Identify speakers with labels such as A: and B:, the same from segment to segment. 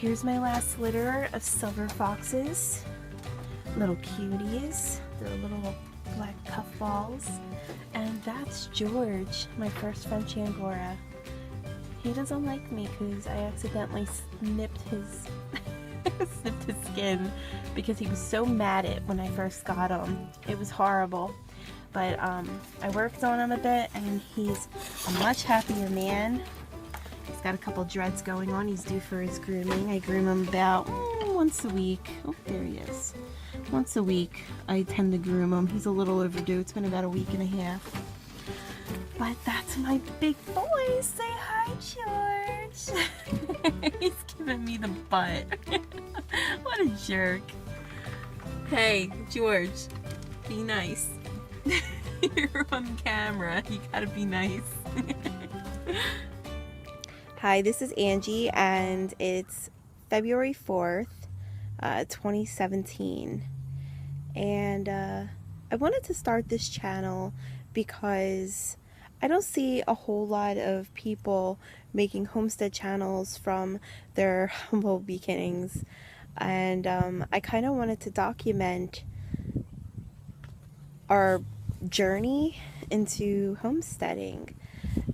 A: Here's my last litter of silver foxes. Little cuties. They're little black cuff balls. And that's George, my first French Angora. He doesn't like me because I accidentally snipped his snipped his skin because he was so mad at when I first got him. It was horrible. But I worked on him a bit and he's a much happier man. He's got a couple dreads going on. He's due for his grooming. I groom him about once a week. Oh, there he is. Once a week I tend to groom him. He's a little overdue. It's been about a week and a half. But that's my big boy. Say hi, George. He's giving me the butt. What a jerk. Hey, George, be nice. You're on camera. You gotta be nice. Hi, this is Angie, and it's February 4th, 2017. And I wanted to start this channel because I don't see a whole lot of people making homestead channels from their humble beginnings. And I kind of wanted to document our journey into homesteading.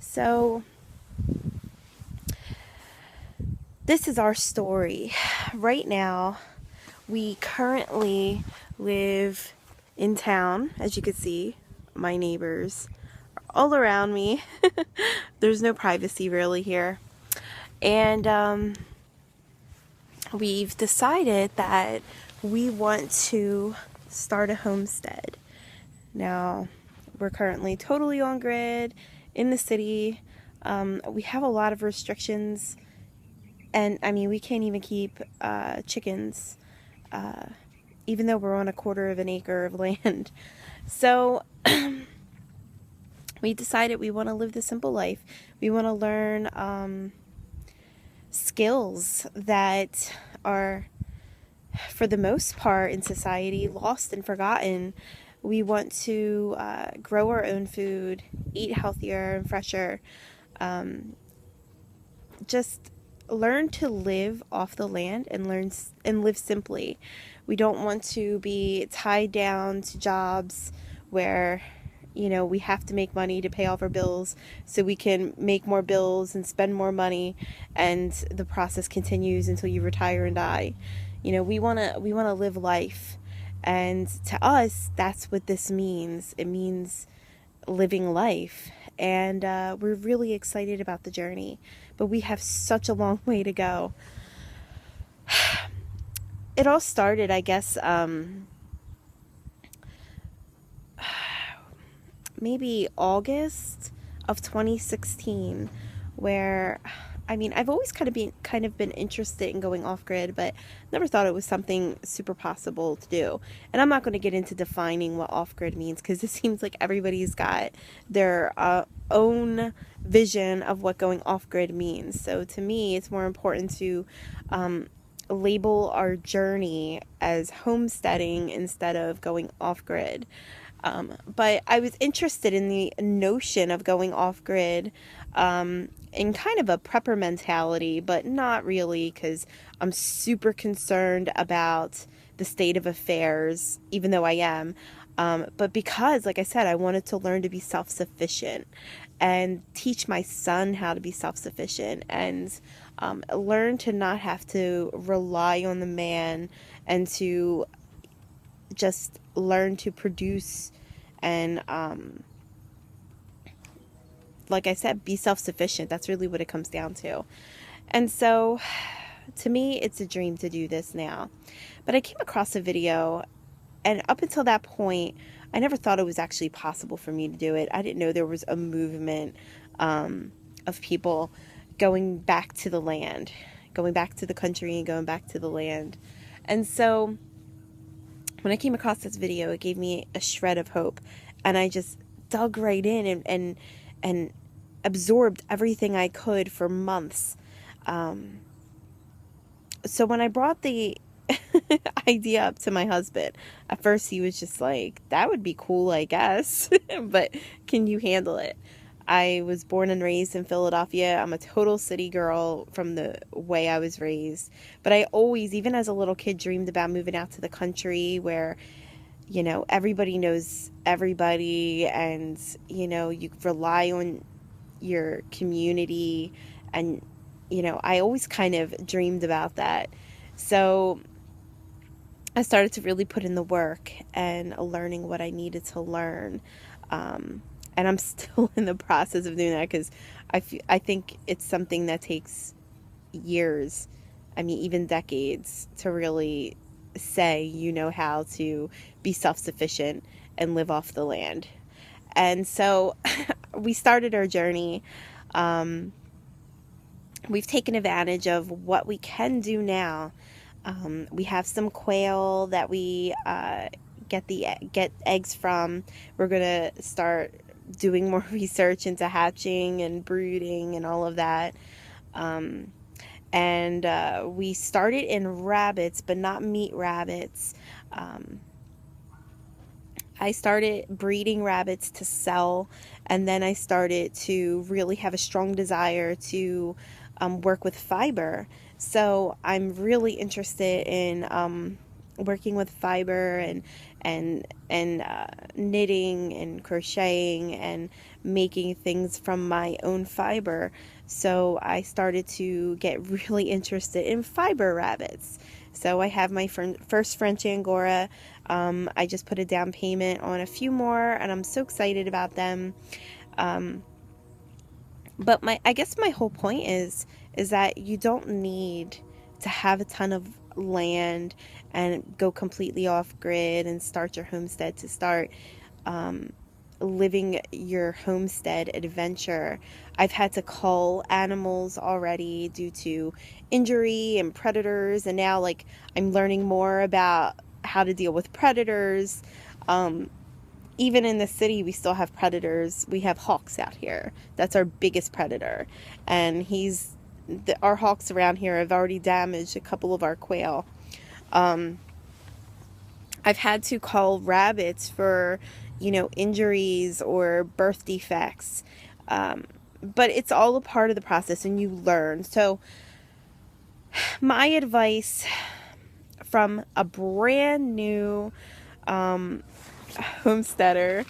A: So this is our story. Right now, we currently live in town. As you can see, my neighbors are all around me. There's no privacy really here. And we've decided that we want to start a homestead. Now, we're currently totally on grid in the city. We have a lot of restrictions, and I mean, we can't even keep chickens, even though we're on 1/4 of an acre of land. So we decided we want to live the simple life. We want to learn skills that are, for the most part in society, lost and forgotten. We want to grow our own food, eat healthier and fresher, just learn to live off the land and live simply. We don't want to be tied down to jobs where, you know, we have to make money to pay off our bills so we can make more bills and spend more money, and the process continues until you retire and die. You know, we want to live life. And to us, that's what this means. It means living life. And we're really excited about the journey. But we have such a long way to go. It all started, I guess, maybe August of 2016, where, I mean, I've always kind of been interested in going off-grid, but never thought it was something super possible to do. And I'm not going to get into defining what off-grid means, because it seems like everybody's got their own vision of what going off-grid means. So to me, it's more important to label our journey as homesteading instead of going off-grid. But I was interested in the notion of going off-grid in kind of a prepper mentality, but not really, because I'm super concerned about the state of affairs, even though I am. But because, like I said, I wanted to learn to be self-sufficient and teach my son how to be self-sufficient, and learn to not have to rely on the man, and to just learn to produce and like I said, be self-sufficient. That's really what it comes down to. And so to me, it's a dream to do this now. But I came across a video, and up until that point, I never thought it was actually possible for me to do it. I didn't know there was a movement of people going back to the land, going back to the country and going back to the land. And so when I came across this video, it gave me a shred of hope, and I just dug right in and absorbed everything I could for months. So when I brought the idea up to my husband, at first he was just like, that would be cool, I guess, but can you handle it? I was born and raised in Philadelphia. I'm a total city girl from the way I was raised. But I always, even as a little kid, dreamed about moving out to the country where, you know, everybody knows everybody, and, you know, you rely on your community. And, you know, I always kind of dreamed about that. So I started to really put in the work and learning what I needed to learn. And I'm still in the process of doing that because I think it's something that takes years, I mean, even decades, to really say you know how to be self-sufficient and live off the land. And so we started our journey. We've taken advantage of what we can do now. We have some quail that we get eggs from. We're gonna start doing more research into hatching and brooding and all of that. And we started in rabbits, but not meat rabbits. I started breeding rabbits to sell, and then I started to really have a strong desire to work with fiber. So I'm really interested in working with fiber and knitting and crocheting and making things from my own fiber. So I started to get really interested in fiber rabbits. So I have my first French Angora. I just put a down payment on a few more, and I'm so excited about them. But I guess my whole point is that you don't need to have a ton of land and go completely off grid and start your homestead to start living your homestead adventure. I've had to cull animals already due to injury and predators, and now like I'm learning more about how to deal with predators. Even in the city, we still have predators. We have hawks out here. That's our biggest predator, and our hawks around here have already damaged a couple of our quail. I've had to cull rabbits for, you know, injuries or birth defects. But it's all a part of the process, and you learn. So my advice from a brand new homesteader,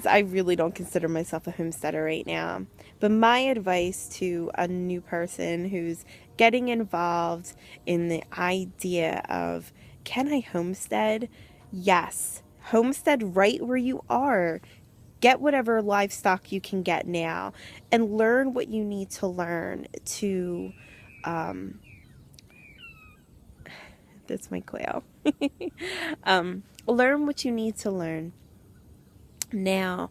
A: I really don't consider myself a homesteader right now, but my advice to a new person who's getting involved in the idea of, can I homestead? Yes. Homestead right where you are. Get whatever livestock you can get now and learn what you need to learn to, that's my quail. Learn what you need to learn now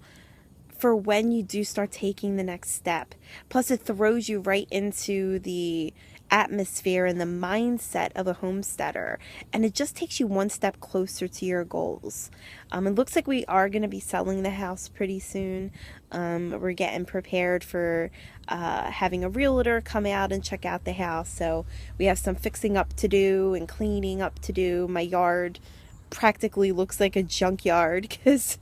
A: for when you do start taking the next step. Plus, it throws you right into the atmosphere and the mindset of a homesteader, and it just takes you one step closer to your goals. It looks like we are going to be selling the house pretty soon. We're getting prepared for having a realtor come out and check out the house, so we have some fixing up to do and cleaning up to do. My yard practically looks like a junkyard because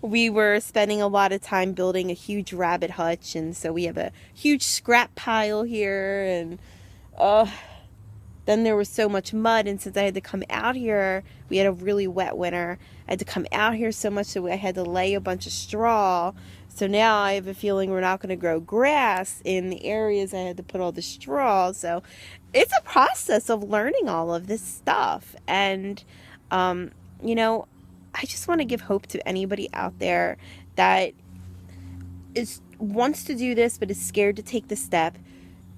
A: we were spending a lot of time building a huge rabbit hutch, and so we have a huge scrap pile here, and then there was so much mud, and since I had to come out here, we had a really wet winter. I had to come out here so much that I had to lay a bunch of straw. So now I have a feeling we're not going to grow grass in the areas I had to put all the straw. So it's a process of learning all of this stuff. And you know, I just want to give hope to anybody out there that wants to do this but is scared to take the step.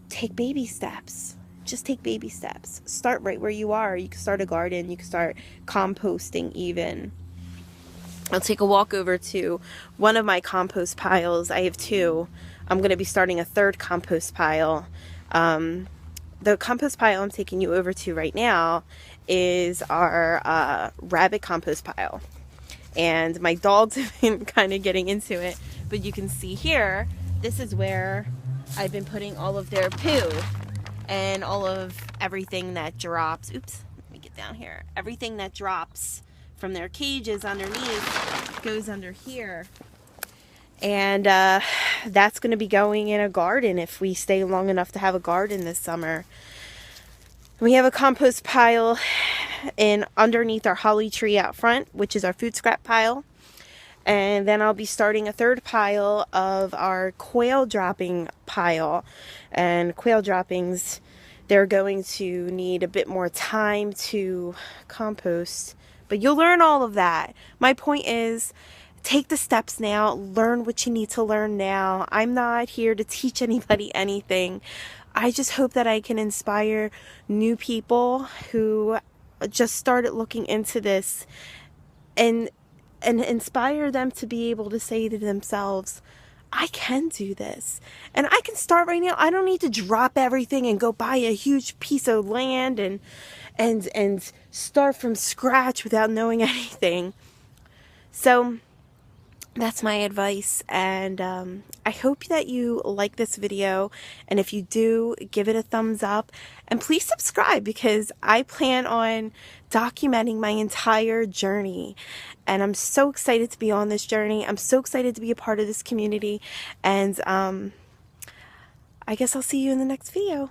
A: Take baby steps. Just take baby steps. Start right where you are. You can start a garden. You can start composting even. I'll take a walk over to one of my compost piles. I have two. I'm going to be starting a third compost pile. The compost pile I'm taking you over to right now is our rabbit compost pile. And my dogs have been kind of getting into it. But you can see here, this is where I've been putting all of their poo and all of everything that drops. Oops, let me get down here. Everything that drops from their cages underneath goes under here. And that's going to be going in a garden if we stay long enough to have a garden this summer. We have a compost pile in underneath our holly tree out front, which is our food scrap pile. And then I'll be starting a third pile of our quail dropping pile. And quail droppings, they're going to need a bit more time to compost. But you'll learn all of that. My point is, take the steps now. Learn what you need to learn now. I'm not here to teach anybody anything. I just hope that I can inspire new people who just started looking into this and inspire them to be able to say to themselves, I can do this. And I can start right now. I don't need to drop everything and go buy a huge piece of land and start from scratch without knowing anything. So that's my advice, and I hope that you like this video, and if you do, give it a thumbs up, and please subscribe, because I plan on documenting my entire journey, and I'm so excited to be on this journey. I'm so excited to be a part of this community, and I guess I'll see you in the next video.